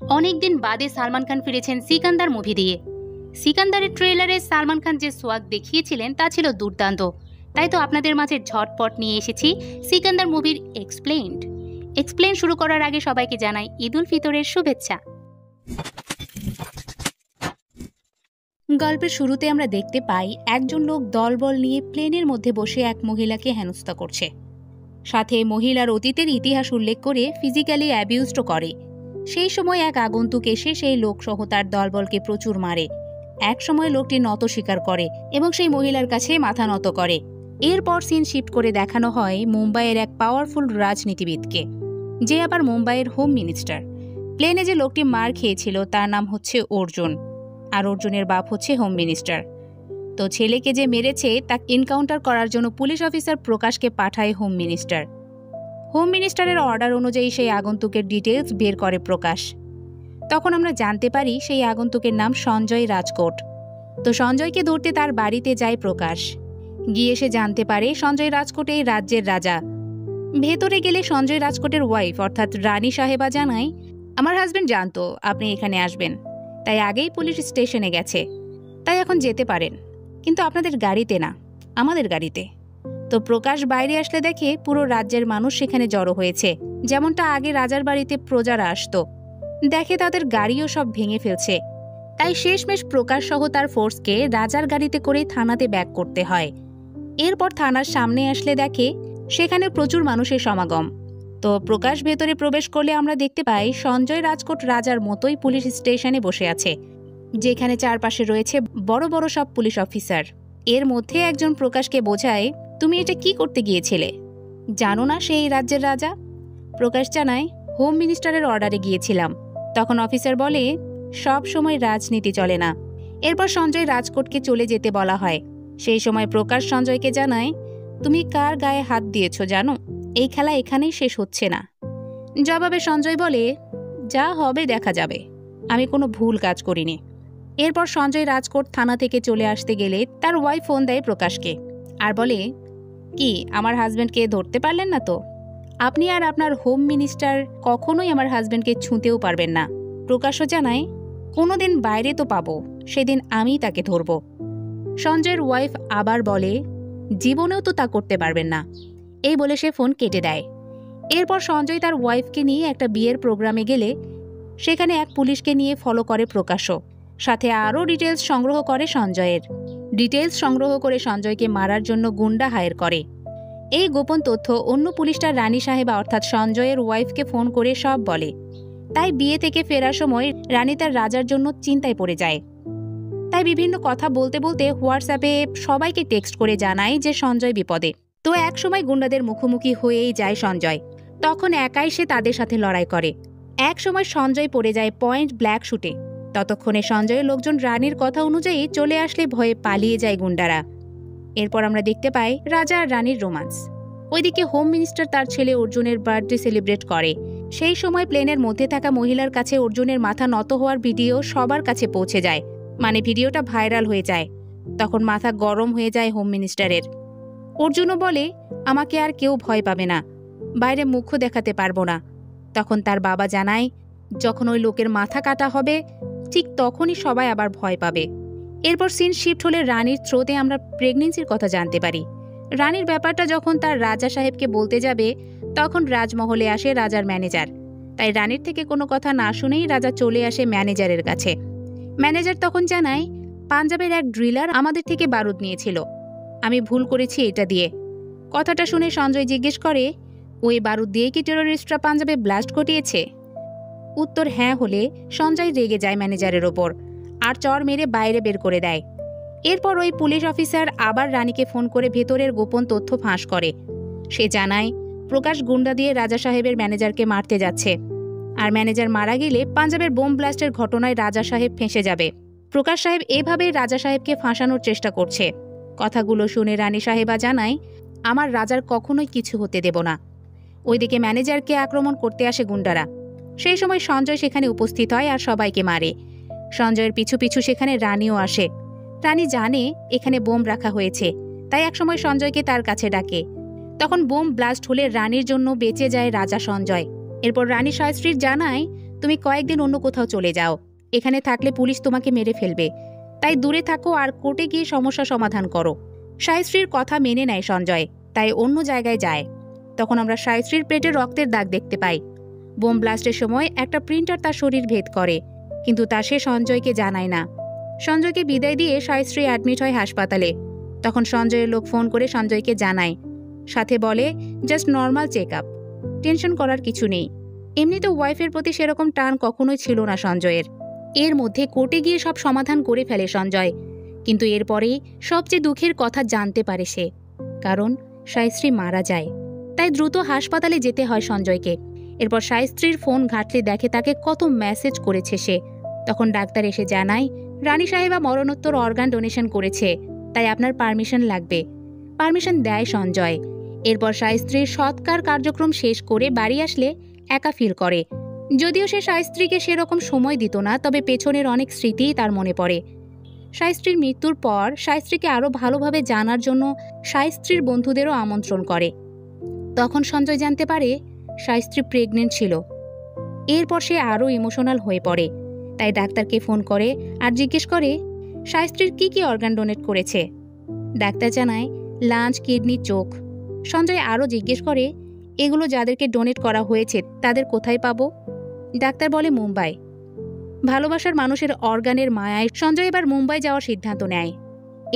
অনেকদিন বাদে সালমান খান ফিরেছেন সিকান্দার মুভি দিয়ে। সিকান্দারের ট্রেলারে সালমান খান যে সোয়াগ দেখিয়েছিলেন তা ছিল দুর্দান্ত। তাই তো আপনাদের মাঝে ঝটপট নিয়ে এসেছি সিকান্দার মুভির এক্সপ্লেন শুরু করার আগে সবাইকে জানাই ঈদ উল ফিতরের শুভেচ্ছা। গল্পের শুরুতে আমরা দেখতে পাই একজন লোক দলবল নিয়ে প্লেনের মধ্যে বসে এক মহিলাকে হেনস্থা করছে, সাথে মহিলার অতীতের ইতিহাস উল্লেখ করে ফিজিক্যালি অ্যাবিউজড করে। সেই সময় এক আগন্তুক এসে সেই লোকসহ তার দলবলকে প্রচুর মারে। এক সময় লোকটি নত স্বীকার করে এবং সেই মহিলার কাছে মাথা নত করে। এরপর সিন শিফট করে দেখানো হয় মুম্বাইয়ের এক পাওয়ারফুল রাজনীতিবিদকে, যে আবার মুম্বাইয়ের হোম মিনিস্টার। প্লেনে যে লোকটি মার খেয়েছিল তার নাম হচ্ছে অর্জুন, আর অর্জুনের বাপ হচ্ছে হোম মিনিস্টার। তো ছেলেকে যে মেরেছে তা এনকাউন্টার করার জন্য পুলিশ অফিসার প্রকাশকে পাঠায় হোম মিনিস্টার। হোম মিনিস্টারের অর্ডার অনুযায়ী সেই আগন্তুকের ডিটেলস বের করে প্রকাশ। তখন আমরা জানতে পারি সেই আগন্তুকের নাম সঞ্জয় রাজকোট। তো সঞ্জয়কে ধরতে তার বাড়িতে যায় প্রকাশ। গিয়ে সে জানতে পারে সঞ্জয় রাজকোট এই রাজ্যের রাজা। ভেতরে গেলে সঞ্জয় রাজকোটের ওয়াইফ অর্থাৎ রানী সাহেবা জানায়, আমার হাজবেন্ড জানতো আপনি এখানে আসবেন, তাই আগেই পুলিশ স্টেশনে গেছে, তাই এখন যেতে পারেন, কিন্তু আপনাদের গাড়িতে না, আমাদের গাড়িতে। তো প্রকাশ বাইরে আসলে দেখে পুরো রাজ্যের মানুষ সেখানে জড়ো হয়েছে, যেমনটা আগে রাজার বাড়িতে প্রজারা আসতো। দেখে তাদের গাড়িও সব ভেঙে ফেলছে, তাই শেষমেশ প্রকাশ সহ তার ফোর্সকে রাজার গাড়িতে করে থানাতে ব্যাক করতে হয়। এরপর থানার সামনে আসলে দেখে সেখানে প্রচুর মানুষের সমাগম। তো প্রকাশ ভেতরে প্রবেশ করলে আমরা দেখতে পাই সঞ্জয় রাজকোট রাজার মতোই পুলিশ স্টেশনে বসে আছে, যেখানে চারপাশে রয়েছে বড় বড় সব পুলিশ অফিসার। এর মধ্যে একজন প্রকাশকে বোঝায়, তুমি এটা কি করতে গিয়েছিলে? জানো না সে এই রাজ্যের রাজা? প্রকাশ জানায়, হোম মিনিস্টারের অর্ডারে গিয়েছিলাম। তখন অফিসার বলে, সব সময় রাজনীতি চলে না। এরপর সঞ্জয় রাজকোটকে চলে যেতে বলা হয়। সেই সময় প্রকাশ সঞ্জয়কে জানায়, তুমি কার গায়ে হাত দিয়েছ জানো? এই খেলা এখানেই শেষ হচ্ছে না। জবাবে সঞ্জয় বলে, যা হবে দেখা যাবে, আমি কোনো ভুল কাজ করিনি। এরপর সঞ্জয় রাজকোট থানা থেকে চলে আসতে গেলে তার ওয়াইফ ফোন দেয় প্রকাশকে আর বলে, কি আমার হাজব্যান্ডকে ধরতে পারলেন না তো? আপনি আর আপনার হোম মিনিস্টার কখনোই আমার হাজব্যান্ডকে ছুঁতেও পারবেন না। প্রকাশও জানায়, কোনোদিন বাইরে তো পাবো, সেদিন আমিই তাকে ধরব। সঞ্জয়ের ওয়াইফ আবার বলে, জীবনেও তো তা করতে পারবেন না। এই বলে সে ফোন কেটে দেয়। এরপর সঞ্জয় তার ওয়াইফকে নিয়ে একটা বিয়ের প্রোগ্রামে গেলে সেখানে এক পুলিশকে নিয়ে ফলো করে প্রকাশও, সাথে আরও ডিটেলস সংগ্রহ করে সঞ্জয়ের। ডিটেলস সংগ্রহ করে সঞ্জয়কে মারার জন্য গুন্ডা হায়ার করে। এই গোপন তথ্য অন্য পুলিশটা রানী সাহেবা অর্থাৎ সঞ্জয়ের ওয়াইফকে ফোন করে সব বলে। তাই বিয়ে থেকে ফেরার সময় রানী তার রাজার জন্য চিন্তায় পড়ে যায়। তাই বিভিন্ন কথা বলতে বলতে হোয়াটসঅ্যাপে সবাইকে টেক্সট করে জানায় যে সঞ্জয় বিপদে। তো এক সময় গুন্ডাদের মুখোমুখি হয়েই যায় সঞ্জয়। তখন একাই সে তাদের সাথে লড়াই করে। এক সময় সঞ্জয় পড়ে যায় পয়েন্ট ব্ল্যাক শুটে। ততক্ষণে সঞ্জয়ের লোকজন রানীর কথা অনুযায়ী চলে আসলে ভয়ে পালিয়ে যায় গুন্ডারা। এরপর আমরা দেখতে পাই রাজা আর রানীর রোমান্স। ওইদিকে হোম মিনিস্টার তার ছেলে অর্জুনের বার্থডে সেলিব্রেট করে। সেই সময় প্লেনের মধ্যে থাকা মহিলার কাছে অর্জুনের মাথা নত হওয়ার ভিডিও সবার কাছে পৌঁছে যায়, মানে ভিডিওটা ভাইরাল হয়ে যায়। তখন মাথা গরম হয়ে যায় হোম মিনিস্টারের। অর্জুনও বলে, আমাকে আর কেউ ভয় পাবে না, বাইরে মুখও দেখাতে পারবো না। তখন তার বাবা জানায়, যখন ওই লোকের মাথা কাটা হবে ঠিক তখনই সবাই আবার ভয় পাবে। এরপর সিন শিফট হলে রানীর থ্রোতে আমরা প্রেগনেন্সির কথা জানতে পারি। রানীর ব্যাপারটা যখন তার রাজা সাহেবকে বলতে যাবে তখন রাজমহলে আসে রাজার ম্যানেজার। তাই রানীর থেকে কোনো কথা না শুনেই রাজা চলে আসে ম্যানেজারের কাছে। ম্যানেজার তখন জানায়, পাঞ্জাবের এক ড্রিলার আমাদের থেকে বারুদ নিয়েছিল, আমি ভুল করেছি এটা দিয়ে। কথাটা শুনে সঞ্জয় জিজ্ঞেস করে, ওই বারুদ দিয়ে কি টেরোরিস্টরা পাঞ্জাবে ব্লাস্ট ঘটিয়েছে? উত্তর হ্যাঁ হলে সঞ্জয় রেগে যায় ম্যানেজারের ওপর আর চর মেরে বাইরে বের করে দেয়। এরপর ওই পুলিশ অফিসার আবার রানীকে ফোন করে ভেতরের গোপন তথ্য ফাঁস করে। সে জানায়, প্রকাশ গুন্ডা দিয়ে রাজা সাহেবের ম্যানেজারকে মারতে যাচ্ছে, আর ম্যানেজার মারা গেলে পাঞ্জাবের বোম ব্লাস্টের ঘটনায় রাজা সাহেব ফেঁসে যাবে। প্রকাশ সাহেব এভাবেই রাজা সাহেবকে ফাঁসানোর চেষ্টা করছে। কথাগুলো শুনে রানী সাহেবা জানায়, আমার রাজার কখনোই কিছু হতে দেব না। ওইদিকে ম্যানেজারকে আক্রমণ করতে আসে গুন্ডারা। সেই সময় সঞ্জয় সেখানে উপস্থিত হয় আর সবাইকে মারে। সঞ্জয়ের পিছু পিছু সেখানে রানীও আসে। রানী জানে এখানে বোম রাখা হয়েছে, তাই একসময় সঞ্জয়কে তার কাছে ডাকে। তখন বোম ব্লাস্ট হলে রানীর জন্য বেঁচে যায় রাজা সঞ্জয়। এরপর রানী সহস্রীর জানায়, তুমি কয়েকদিন অন্য কোথাও চলে যাও, এখানে থাকলে পুলিশ তোমাকে মেরে ফেলবে, তাই দূরে থাকো আর কোর্টে গিয়ে সমস্যা সমাধান করো। সায়শ্রীর কথা মেনে নেয় সঞ্জয়, তাই অন্য জায়গায় যায়। তখন আমরা সায়শ্রীর পেটে রক্তের দাগ দেখতে পাই। বোম ব্লাস্টের সময় একটা প্রিন্টার তার শরীর ভেদ করে, কিন্তু তা সে সঞ্জয়কে জানায় না। সঞ্জয়কে বিদায় দিয়ে সায়শ্রী অ্যাডমিট হয় হাসপাতালে। তখন সঞ্জয়ের লোক ফোন করে সঞ্জয়কে জানায়, সাথে বলে just normal check up, tension করার কিছু নেই। এমনিতে ওয়াইফের প্রতি সেরকম টান কখনোই ছিল না সঞ্জয়ের। এর মধ্যে কোর্টে গিয়ে সব সমাধান করে ফেলে সঞ্জয়, কিন্তু এরপরেই সবচেয়ে দুঃখের কথা জানতে পারে সে, কারণ সায়শ্রী মারা যায়। তাই দ্রুত হাসপাতালে যেতে হয় সঞ্জয়কে। এরপর সায়শ্রীর ফোন ঘাঁটলে দেখে তাকে কত মেসেজ করেছে সে। তখন ডাক্তার এসে জানায়, রানী সাহেবা মরণোত্তর অর্গান ডোনেশন করেছে, তাই আপনার পারমিশন লাগবে। পারমিশন দেয় সঞ্জয়। এরপর সায়শ্রীর সৎকার কার্যক্রম শেষ করে বাড়ি আসলে একা ফিল করে। যদিও সে সায়শ্রীকে সেরকম সময় দিত না, তবে পেছনের অনেক স্মৃতিই তার মনে পড়ে। সায়শ্রীর মৃত্যুর পর সায়শ্রীকে আরও ভালোভাবে জানার জন্য সায়শ্রীর বন্ধুদেরও আমন্ত্রণ করে। তখন সঞ্জয় জানতে পারে সায়শ্রী প্রেগনেন্ট ছিল। এরপর সে আরও ইমোশনাল হয়ে পড়ে, তাই ডাক্তারকে ফোন করে আর জিজ্ঞেস করে সায়শ্রীর কি কি অর্গান ডোনেট করেছে। ডাক্তার জানায় লাঞ্চ, কিডনি, চোখ। সঞ্জয় আরও জিজ্ঞেস করে এগুলো যাদেরকে ডোনেট করা হয়েছে তাদের কোথায় পাবো। ডাক্তার বলে মুম্বাই। ভালোবাসার মানুষের অর্গানের মায়ায় সঞ্জয় এবার মুম্বাই যাওয়ার সিদ্ধান্ত নেয়।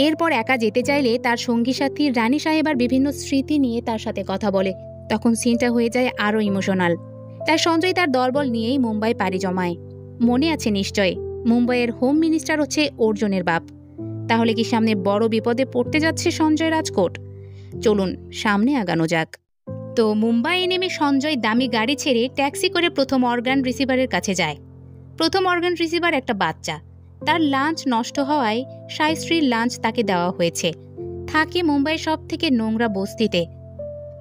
এরপর একা যেতে চাইলে তার সঙ্গী সাথী রানী সাহেবার বিভিন্ন স্মৃতি নিয়ে তার সাথে কথা বলে। তখন সিনটা হয়ে যায় আরও ইমোশনাল। তাই সঞ্জয় তার দলবল নিয়েই মুম্বাই পাড়ি জমায়। মনে আছে নিশ্চয়, মুম্বাইয়ের হোম মিনিস্টার হচ্ছে অর্জুনের বাপ। তাহলে কি সামনে বড় বিপদে পড়তে যাচ্ছে সঞ্জয় রাজকোট? চলুন সামনে আগানো যাক। তো মুম্বাইয়ে নেমে সঞ্জয় দামি গাড়ি ছেড়ে ট্যাক্সি করে প্রথম অর্গান রিসিভারের কাছে যায়। প্রথম অর্গান রিসিভার একটা বাচ্চা। তার লাঞ্চ নষ্ট হওয়ায় সায়শ্রীর লাঞ্চ তাকে দেওয়া হয়েছে। থাকে মুম্বাইয়ের সব থেকে নোংরা বস্তিতে,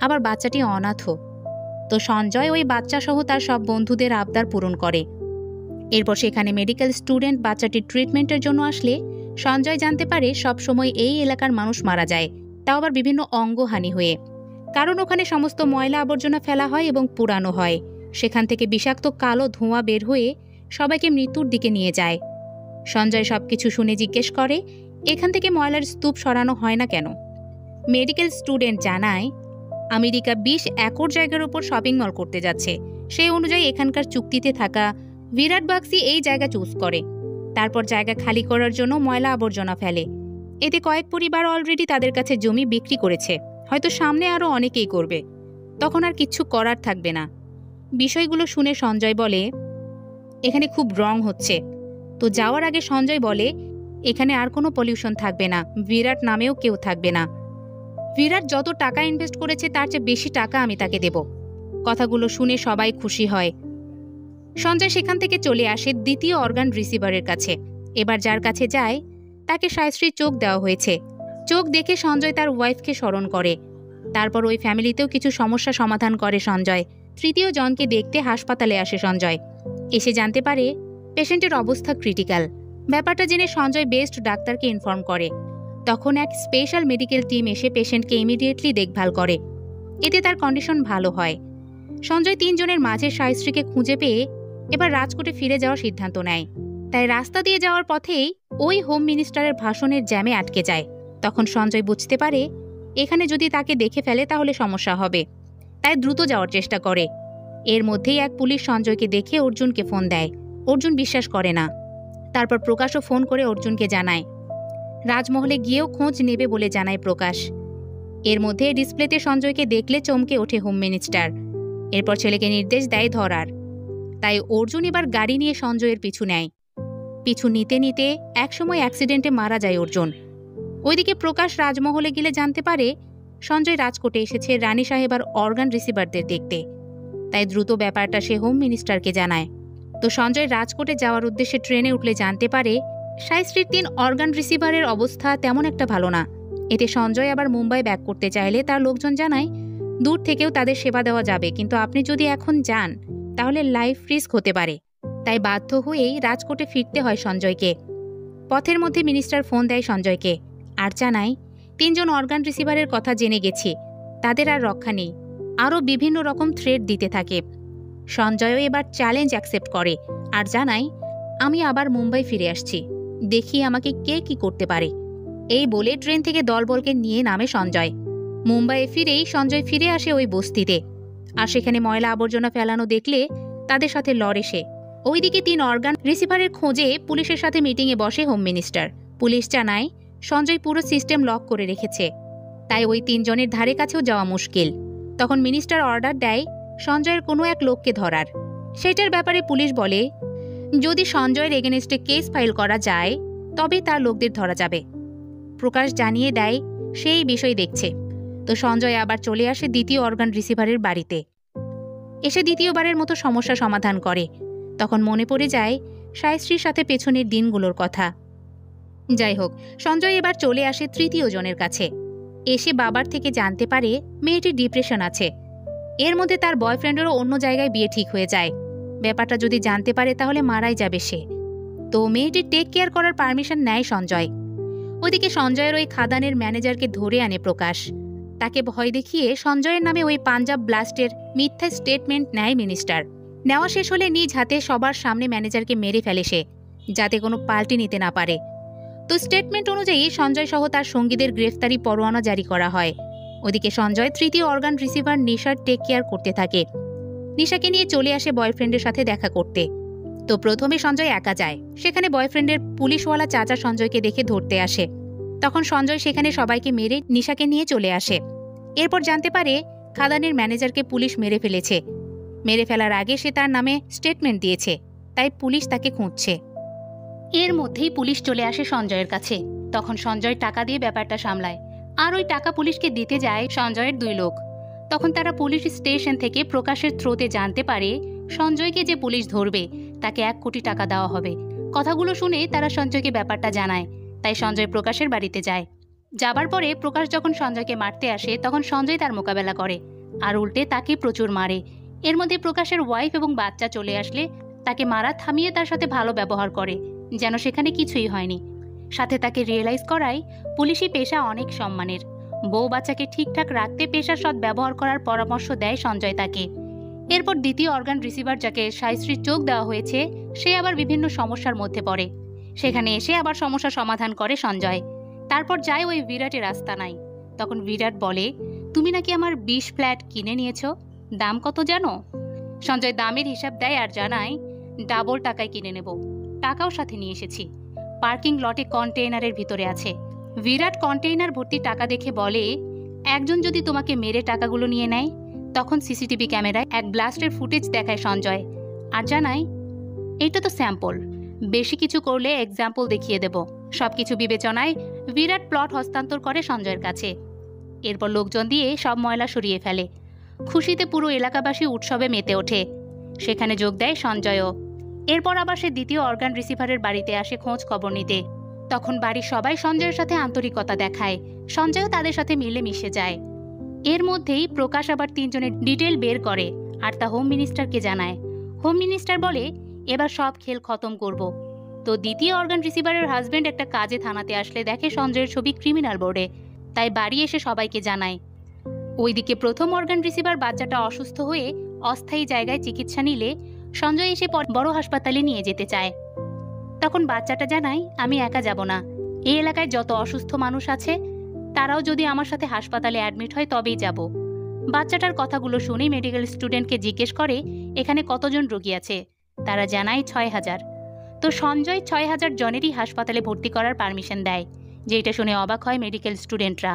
আবার বাচ্চাটি অনাথ। তো সঞ্জয় ওই বাচ্চা সহ তার সব বন্ধুদের আবদার পূরণ করে। এরপর সেখানে মেডিকেল স্টুডেন্ট বাচ্চাটির ট্রিটমেন্টের জন্য আসলে সঞ্জয় জানতে পারে সবসময় এই এলাকার মানুষ মারা যায়, তাও আবার বিভিন্ন অঙ্গহানি হয়ে। কারণ ওখানে সমস্ত ময়লা আবর্জনা ফেলা হয় এবং পুরানো হয়। সেখান থেকে বিষাক্ত কালো ধোঁয়া বের হয়ে সবাইকে মৃত্যুর দিকে নিয়ে যায়। সঞ্জয় সবকিছু শুনে জিজ্ঞেস করে এখান থেকে ময়লার স্তূপ সরানো হয় না কেন। মেডিকেল স্টুডেন্ট জানায় আমেরিকা 20 একর জায়গার উপর শপিং মল করতে যাচ্ছে। সেই অনুযায়ী এখানকার চুক্তিতে থাকা বিরাট বাক্সি এই জায়গা চুজ করে। তারপর জায়গা খালি করার জন্য ময়লা আবর্জনা ফেলে। এতে কয়েক পরিবার অলরেডি তাদের কাছে জমি বিক্রি করেছে, হয়তো সামনে আরও অনেকেই করবে। তখন আর কিচ্ছু করার থাকবে না। বিষয়গুলো শুনে সঞ্জয় বলে এখানে খুব রং হচ্ছে। তো যাওয়ার আগে সঞ্জয় বলে এখানে আর কোনো পলিউশন থাকবে না, বিরাট নামেও কেউ থাকবে না। বিরাট যত টাকা ইনভেস্ট করেছে তার চেয়ে বেশি টাকা আমি তাকে দেব। কথাগুলো শুনে সবাই খুশি হয়। সঞ্জয় সেখান থেকে চলে আসে দ্বিতীয় অর্গান রিসিভারের কাছে। এবার যার কাছে যায় তাকে সায়শ্রীর চোখ দেওয়া হয়েছে। চোখ দেখে সঞ্জয় তার ওয়াইফকে স্মরণ করে। তারপর ওই ফ্যামিলিতেও কিছু সমস্যা সমাধান করে সঞ্জয়। তৃতীয় জনকে দেখতে হাসপাতালে আসে সঞ্জয়। এসে জানতে পারে পেশেন্টের অবস্থা ক্রিটিক্যাল। ব্যাপারটা জেনে সঞ্জয় বেস্ট ডাক্তারকে ইনফর্ম করে। তখন এক স্পেশাল মেডিকেল টিম এসে পেশেন্টকে ইমিডিয়েটলি দেখভাল করে। এতে তার কন্ডিশন ভালো হয়। সঞ্জয় 3 জনের মাঝে সায়শ্রীকে খুঁজে পেয়ে এবার রাজকোটে ফিরে যাওয়ার সিদ্ধান্ত নেয়। তাই রাস্তা দিয়ে যাওয়ার পথেই ওই হোম মিনিস্টারের ভাষণের জ্যামে আটকে যায়। তখন সঞ্জয় বুঝতে পারে এখানে যদি তাকে দেখে ফেলে তাহলে সমস্যা হবে, তাই দ্রুত যাওয়ার চেষ্টা করে। এর মধ্যেই এক পুলিশ সঞ্জয়কে দেখে অর্জুনকে ফোন দেয়। অর্জুন বিশ্বাস করে না। তারপর প্রকাশও ফোন করে অর্জুনকে জানায়। রাজমহলে গিয়েও খোঁজ নেবে বলে জানায় প্রকাশ। এর মধ্যে ডিসপ্লেতে সঞ্জয়কে দেখলে চমকে ওঠে হোম মিনিস্টার। এরপর ছেলেকে নির্দেশ দেয় ধরার। তাই অর্জুন এবার গাড়ি নিয়ে সঞ্জয়ের পিছু নেয়। পিছু নিতে নিতে একসময় অ্যাক্সিডেন্টে মারা যায় অর্জুন। ওইদিকে প্রকাশ রাজমহলে গেলে জানতে পারে সঞ্জয় রাজকোটে এসেছে রানী সাহেবার অর্গান রিসিভারদের দেখতে। তাই দ্রুত ব্যাপারটা সে হোম মিনিস্টারকে জানায়। তো সঞ্জয় রাজকোটে যাওয়ার উদ্দেশ্যে ট্রেনে উঠলে জানতে পারে সায়শ্রীর 3 অর্গান রিসিভারের অবস্থা তেমন একটা ভালো না। এতে সঞ্জয় আবার মুম্বাই ব্যাক করতে চাইলে তার লোকজন জানায় দূর থেকেও তাদের সেবা দেওয়া যাবে, কিন্তু আপনি যদি এখন যান তাহলে লাইফ রিস্ক হতে পারে। তাই বাধ্য হয়েই রাজকোটে ফিরতে হয় সঞ্জয়কে। পথের মধ্যে মিনিস্টার ফোন দেয় সঞ্জয়কে আর জানায় 3 জন অর্গান রিসিভারের কথা জেনে গেছি, তাদের আর রক্ষা নেই। আরও বিভিন্ন রকম থ্রেট দিতে থাকে। সঞ্জয়ও এবার চ্যালেঞ্জ অ্যাকসেপ্ট করে আর জানায়, আমি আবার মুম্বাই ফিরে আসছি, দেখি আমাকে কে কি করতে পারে। এই বলে ট্রেন থেকে দলবলকে নিয়ে নামে সঞ্জয়। মুম্বাইয়ে ফিরেই সঞ্জয় ফিরে আসে ওই বস্তিতে, আর সেখানে ময়লা আবর্জনা ফেলানো দেখলে তাদের সাথে লড়ে সে। ওইদিকে 3 অর্গান রিসিভারের খোঁজে পুলিশের সাথে মিটিংয়ে বসে হোম মিনিস্টার। পুলিশ জানায় সঞ্জয় পুরো সিস্টেম লক করে রেখেছে, তাই ওই 3 জনের ধারে কাছেও যাওয়া মুশকিল। তখন মিনিস্টার অর্ডার দেয় সঞ্জয়ের কোনো এক লোককে ধরার। সেটার ব্যাপারে পুলিশ বলে, যদি সঞ্জয়ের এগেনস্টে কেস ফাইল করা যায় তবে তার লোকদের ধরা যাবে। প্রকাশ জানিয়ে দেয় সেই বিষয় দেখছে। তো সঞ্জয় আবার চলে আসে দ্বিতীয় অর্গান রিসিভারের বাড়িতে, এসে দ্বিতীয়বারের মতো সমস্যা সমাধান করে। তখন মনে পড়ে যায় সায়শ্রীর সাথে পেছনের দিনগুলোর কথা। যাই হোক, সঞ্জয় এবার চলে আসে তৃতীয় জনের কাছে। এসে বাবার থেকে জানতে পারে মেয়েটির ডিপ্রেশন আছে। এর মধ্যে তার বয়ফ্রেন্ডেরও অন্য জায়গায় বিয়ে ঠিক হয়ে যায়। ব্যাপারটা যদি জানতে পারে তাহলে মারাই যাবে সে। তো মেয়েটির টেক কেয়ার করার পারমিশন নেয় সঞ্জয়। ওদিকে সঞ্জয়ের ওই খাদানের ম্যানেজারকে ধরে আনে প্রকাশ। তাকে ভয় দেখিয়ে সঞ্জয়ের নামে ওই পাঞ্জাব ব্লাস্টের মিথ্যা স্টেটমেন্ট নেয় মিনিস্টার। নেওয়া শেষ হলে নিজ হাতে সবার সামনে ম্যানেজারকে মেরে ফেলে সে, যাতে কোনো পাল্টি নিতে না পারে। তো স্টেটমেন্ট অনুযায়ী সঞ্জয় সহ তার সঙ্গীদের গ্রেফতারি পরোয়ানা জারি করা হয়। ওদিকে সঞ্জয় তৃতীয় অর্গান রিসিভার নিশার টেক কেয়ার করতে থাকে। নিশাকে নিয়ে চলে আসে বয়ফ্রেন্ডের সাথে দেখা করতে। তো প্রথমে সঞ্জয় একা যায়। সেখানে বয়ফ্রেন্ডের পুলিশওয়ালা চাচা সঞ্জয়কে দেখে ধরতে আসে। তখন সঞ্জয় সেখানে সবাইকে মেরে নিশাকে নিয়ে চলে আসে। এরপর জানতে পারে খাদানের ম্যানেজারকে পুলিশ মেরে ফেলেছে। মেরে ফেলার আগে সে তার নামে স্টেটমেন্ট দিয়েছে, তাই পুলিশ তাকে খুঁজছে। এর মধ্যেই পুলিশ চলে আসে সঞ্জয়ের কাছে। তখন সঞ্জয় টাকা দিয়ে ব্যাপারটা সামলায়, আর ওই টাকা পুলিশকে দিতে যায় সঞ্জয়ের 2 লোক। তখন তারা পুলিশ স্টেশন থেকে প্রকাশের থ্রোতে জানতে পারে সঞ্জয়কে যে পুলিশ ধরবে তাকে 1 কোটি টাকা দেওয়া হবে। কথাগুলো শুনে তারা সঞ্জয়কে ব্যাপারটা জানায়, তাই সঞ্জয় প্রকাশের বাড়িতে যায়। যাবার পরে প্রকাশ যখন সঞ্জয়কে মারতে আসে তখন সঞ্জয় তার মোকাবেলা করে, আর উল্টে তাকে প্রচুর মারে। এর মধ্যে প্রকাশের ওয়াইফ এবং বাচ্চা চলে আসলে তাকে মারা থামিয়ে তার সাথে ভালো ব্যবহার করে, যেন সেখানে কিছুই হয়নি। সাথে তাকে রিয়েলাইজ করায় পুলিশি পেশা অনেক সম্মানের। বউ বাচ্চাকে ঠিকঠাক রাখতে পেশার সৎ ব্যবহার করার পরামর্শ দেয় সঞ্জয় তাকে। এরপর দ্বিতীয় অর্গান রিসিভার যাকে সায়শ্রীর চোখ দেওয়া হয়েছে সে আবার বিভিন্ন সমস্যার মধ্যে পড়ে। সেখানে এসে আবার সমস্যা সমাধান করে সঞ্জয়। তারপর যায় ওই বিরাটের আস্তানায়। তখন বিরাট বলে, তুমি নাকি আমার 20 ফ্ল্যাট কিনে নিয়েছ, দাম কত জানো? সঞ্জয় দামের হিসাব দেয় আর জানায়, ডাবল টাকায় কিনে নেব, টাকাও সাথে নিয়ে এসেছি। পার্কিং লটে কন্টেইনারের ভিতরে আছে। বিরাট কন্টেইনার ভর্তি টাকা দেখে বলে, একজন যদি তোমাকে মেরে টাকাগুলো নিয়ে নেয়? তখন সিসিটিভি ক্যামেরায় এক ব্লাস্টের ফুটেজ দেখায় সঞ্জয় আর জানায়, এইটা তো স্যাম্পল, বেশি কিছু করলে এক্সাম্পল দেখিয়ে দেব। সবকিছু বিবেচনায় বিরাট প্লট হস্তান্তর করে সঞ্জয়ের কাছে। এরপর লোকজন দিয়ে সব ময়লা সরিয়ে ফেলে। খুশিতে পুরো এলাকাবাসী উৎসবে মেতে ওঠে। সেখানে যোগ দেয় সঞ্জয়ও। এরপর আবার সে দ্বিতীয় অর্গান রিসিভারের বাড়িতে আসে খোঁজ খবর নিতে। তখন বাড়ির সবাই সঞ্জয়ের সাথে আন্তরিকতা দেখায়। সঞ্জয়ও তাদের সাথে মিলে মিশে যায়। এর মধ্যেই প্রকাশ আবার 3 জনের ডিটেল বের করে আর তা হোম মিনিস্টারকে জানায়। হোম মিনিস্টার বলে, এবার সব খেল খতম করব। তো দ্বিতীয় অর্গান রিসিভারের হাজব্যান্ড একটা কাজে থানাতে আসলে দেখে সঞ্জয়ের ছবি ক্রিমিনাল বোর্ডে, তাই বাড়ি এসে সবাইকে জানায়। ওইদিকে প্রথম অর্গান রিসিভার বাচ্চাটা অসুস্থ হয়ে অস্থায়ী জায়গায় চিকিৎসা নিলে সঞ্জয় এসে বড় হাসপাতালে নিয়ে যেতে চায়। তখন বাচ্চাটা জানায়, আমি একা যাব না, এই এলাকায় যত অসুস্থ মানুষ আছে তারাও যদি আমার সাথে হাসপাতালে অ্যাডমিট হয় তবেই যাব। বাচ্চাটার কথাগুলো শুনে মেডিকেল স্টুডেন্টকে জিজ্ঞেস করে এখানে কতজন রোগী আছে। তারা জানায় 6000। তো সঞ্জয় 6000 জনেরই হাসপাতালে ভর্তি করার পারমিশন দেয়, যেটা শুনে অবাক হয় মেডিকেল স্টুডেন্টরা।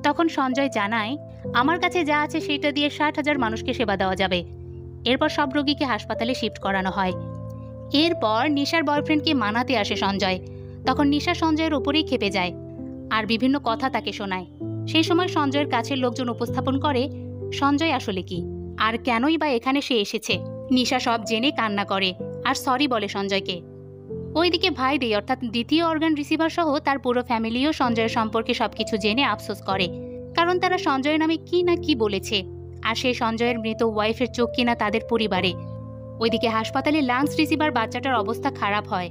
তখন সঞ্জয় জানায়, আমার কাছে যা আছে সেটা দিয়ে 60,000 মানুষকে সেবা দেওয়া যাবে। এরপর সব রোগীকে হাসপাতালে শিফট করানো হয়। এরপর নিশার বয়ফ্রেন্ডকে মানাতে আসে সঞ্জয়। তখন নিশা সঞ্জয়ের ওপরেই খেপে যায় আর বিভিন্ন কথা তাকে শোনায়। সেই সময় সঞ্জয়ের কাছের লোকজন উপস্থাপন করে সঞ্জয় আসলে কি আর কেনই বা এখানে সে এসেছে। নিশা সব জেনে কান্না করে আর সরি বলে সঞ্জয়কে। ওইদিকে ভাইরে অর্থাৎ দ্বিতীয় অর্গান রিসিভার সহ তার পুরো ফ্যামিলিও সঞ্জয়ের সম্পর্কে সবকিছু জেনে আফসোস করে, কারণ তারা সঞ্জয়ের নামে কি না কি বলেছে, আর সে সঞ্জয়ের মৃত ওয়াইফের চোখ কিনা তাদের পরিবারে। ওইদিকে হাসপাতালে লাংস রিসিভার বাচ্চাটার অবস্থা খারাপ হয়।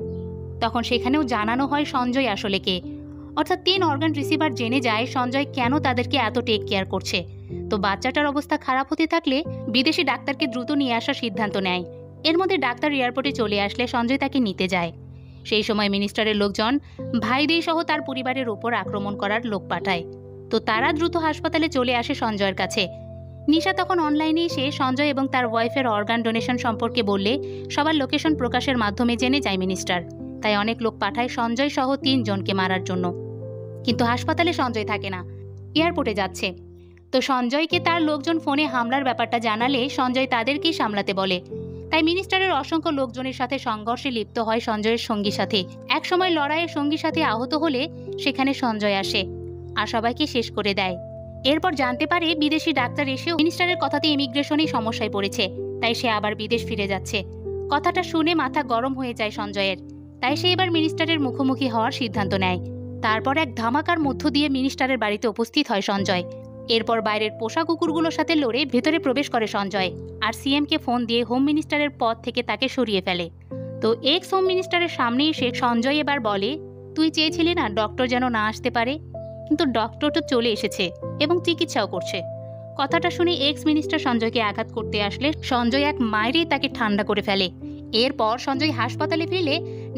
তখন সেখানেও জানানো হয় সঞ্জয় আসলে কে। অর্থাৎ 3 অর্গান রিসিভার জেনে যায় সঞ্জয় কেন তাদেরকে এত টেক কেয়ার করছে। তো বাচ্চাটার অবস্থা খারাপ হতে থাকলে বিদেশি ডাক্তারকে দ্রুত নিয়ে আসার সিদ্ধান্ত নেয়। এর মধ্যে ডাক্তার এয়ারপোর্টে চলে আসলে সঞ্জয় তাকে নিতে যায়। সেই সময় মিনিস্টারের লোকজন ভাইদেই সহ তার পরিবারের ওপর আক্রমণ করার লোক পাঠায়। তো তারা দ্রুত হাসপাতালে চলে আসে সঞ্জয়ের কাছে। নিশা তখন অনলাইনে এসে সঞ্জয় এবং তার ওয়াইফের অর্গান ডোনেশন সম্পর্কে বললে সবার লোকেশন প্রকাশের মাধ্যমে জেনে যায় মিনিস্টার। তাই অনেক লোক পাঠায় সঞ্জয় সহ 3 জনকে মারার জন্য। কিন্তু হাসপাতালে সঞ্জয় থাকে না, এয়ারপোর্টে যাচ্ছে। তো সঞ্জয়কে তার লোকজন ফোনে হামলার ব্যাপারটা জানালে সঞ্জয় তাদেরকেই সামলাতে বলে। তাই মিনিস্টারের অসংখ্য লোকজনের সাথে সংঘর্ষে লিপ্ত হয় সঞ্জয়ের সঙ্গী সাথে। একসময় লড়াইয়ের সঙ্গী সাথে আহত হলে সেখানে সঞ্জয় আসে আর সবাইকে শেষ করে দেয়। এরপর জানতে পারে বিদেশি ডাক্তার এসেও মিনিস্টারের কথাতে ইমিগ্রেশনেই সমস্যায় পড়েছে, তাই সে আবার বিদেশ ফিরে যাচ্ছে। কথাটা শুনে মাথা গরম হয়ে যায় সঞ্জয়ের। তাই সে এবার মিনিস্টারের মুখোমুখি হওয়ার সিদ্ধান্ত নেয়। তারপর এক ধামাকার মধ্য দিয়ে মিনিস্টারের বাড়িতে উপস্থিত হয় সঞ্জয়। এরপর বাইরের পোষা কুকুরগুলোর সাথে লড়ে ভেতরে প্রবেশ করে সঞ্জয় আর সিএমকে ফোন দিয়ে হোম মিনিস্টারের পদ থেকে তাকে সরিয়ে ফেলে। তো এক্স হোম মিনিস্টারের সামনে এসে সঞ্জয় এবার বলে, তুই চেয়েছিলি না ডক্টর যেন না আসতে পারে, কিন্তু ডক্টর তো চলে এসেছে এবং চিকিৎসাও করছে। কথাটা শুনে এক্স মিনিস্টার সঞ্জয়কে আঘাত করতে আসলে সঞ্জয় এক মায়েরই তাকে ঠান্ডা করে ফেলে। এরপর সঞ্জয় হাসপাতালে ফিরলে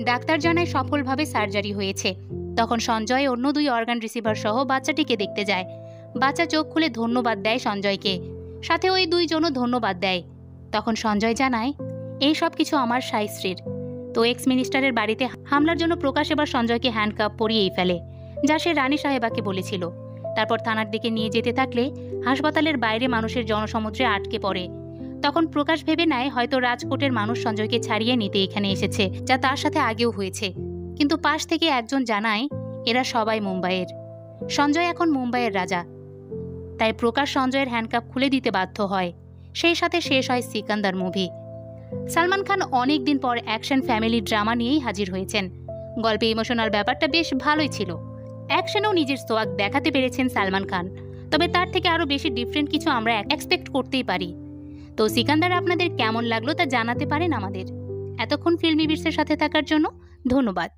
ডাক্তার জানায় সফলভাবে সার্জারি হয়েছে। তখন সঞ্জয় অন্য 2 অর্গান রিসিভার সহ বাচ্চাটিকে দেখতে যায়। বাচ্চা চোখ খুলে ধন্যবাদ দেয় সঞ্জয়কে, সাথে ওই 2 জনও ধন্যবাদ দেয়। তখন সঞ্জয় জানায়, এই সব কিছু আমার সাইশ্রীর। তো এক্স মিনিস্টারের বাড়িতে হামলার জন্য প্রকাশ এবার সঞ্জয়কে হ্যান্ডকাপ পরিয়েই ফেলে, যা সে রানী সাহেবাকে বলেছিল। তারপর থানার দিকে নিয়ে যেতে থাকলে হাসপাতালের বাইরে মানুষের জনসমুদ্রে আটকে পড়ে। তখন প্রকাশ ভেবে নেয় হয়তো রাজকোটের মানুষ সঞ্জয়কে ছাড়িয়ে নিতে এখানে এসেছে, যা তার সাথে আগেও হয়েছে। কিন্তু পাশ থেকে একজন জানায় এরা সবাই মুম্বাইয়ের। সঞ্জয় এখন মুম্বাইয়ের রাজা। তাই প্রকাশ সঞ্জয়ের হ্যান্ডকাপ খুলে দিতে বাধ্য হয়। সেই সাথে শেষ হয় সিকান্দার মুভি। সালমান খান অনেক দিন পর অ্যাকশন ফ্যামিলি ড্রামা নিয়েই হাজির হয়েছেন। গল্পে ইমোশনাল ব্যাপারটা বেশ ভালোই ছিল। অ্যাকশনেও নিজের সোয়াগ দেখাতে পেরেছেন সালমান খান, তবে তার থেকে আরও বেশি ডিফারেন্ট কিছু আমরা এক্সপেক্ট করতেই পারি। তো সিকান্দার আপনাদের কেমন লাগলো তা জানাতে পারেন আমাদের। এতক্ষণ ফিল্মি বিটসের সাথে থাকার জন্য ধন্যবাদ।